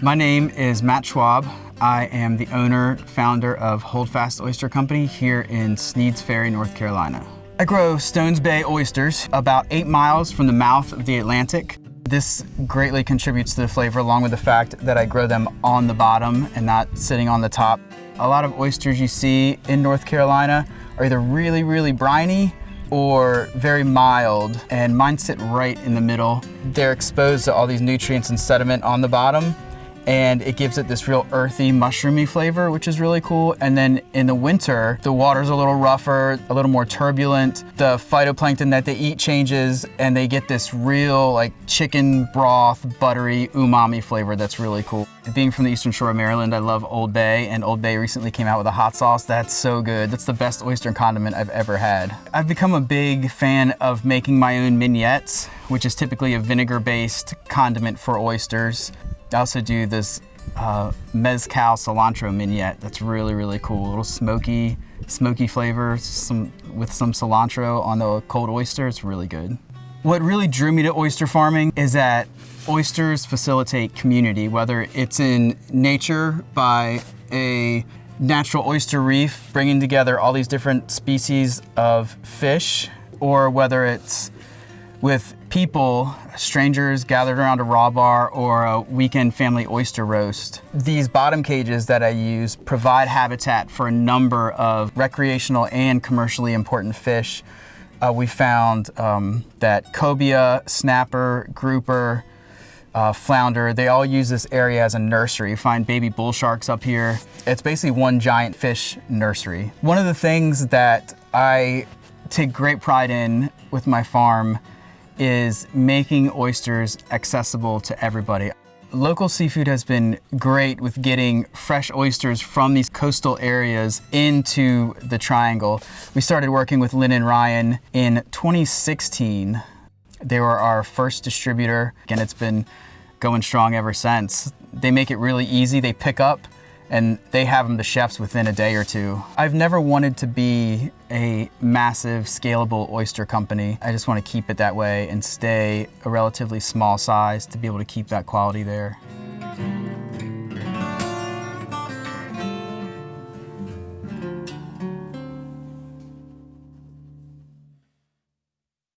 My name is Matt Schwab. I am the owner, founder of Holdfast Oyster Company here in Sneads Ferry, North Carolina. I grow Stones Bay oysters about 8 miles from the mouth of the Atlantic. This greatly contributes to the flavor, along with the fact that I grow them on the bottom and not sitting on the top. A lot of oysters you see in North Carolina are either really, really briny or very mild, and mine sit right in the middle. They're exposed to all these nutrients and sediment on the bottom, and it gives it this real earthy, mushroomy flavor, which is really cool. And then in the winter, the water's a little rougher, a little more turbulent. The phytoplankton that they eat changes, and they get this real like chicken broth, buttery, umami flavor that's really cool. Being from the Eastern Shore of Maryland, I love Old Bay, and Old Bay recently came out with a hot sauce that's so good. That's the best oyster condiment I've ever had. I've become a big fan of making my own mignettes, which is typically a vinegar-based condiment for oysters. I also do this mezcal cilantro mignette that's really, really cool. A little smoky flavor with some cilantro on the cold oyster. It's really good. What really drew me to oyster farming is that oysters facilitate community, whether it's in nature by a natural oyster reef bringing together all these different species of fish, or whether it's with people, strangers gathered around a raw bar or a weekend family oyster roast. These bottom cages that I use provide habitat for a number of recreational and commercially important fish. We found that cobia, snapper, grouper, flounder, they all use this area as a nursery. You find baby bull sharks up here. It's basically one giant fish nursery. One of the things that I take great pride in with my farm is making oysters accessible to everybody. Local seafood has been great with getting fresh oysters from these coastal areas into the Triangle. We started working with Lynn and Ryan in 2016. They were our first distributor, and it's been going strong ever since. They make it really easy. They pick up and they have them to chefs within a day or two. I've never wanted to be a massive, scalable oyster company. I just want to keep it that way and stay a relatively small size to be able to keep that quality there.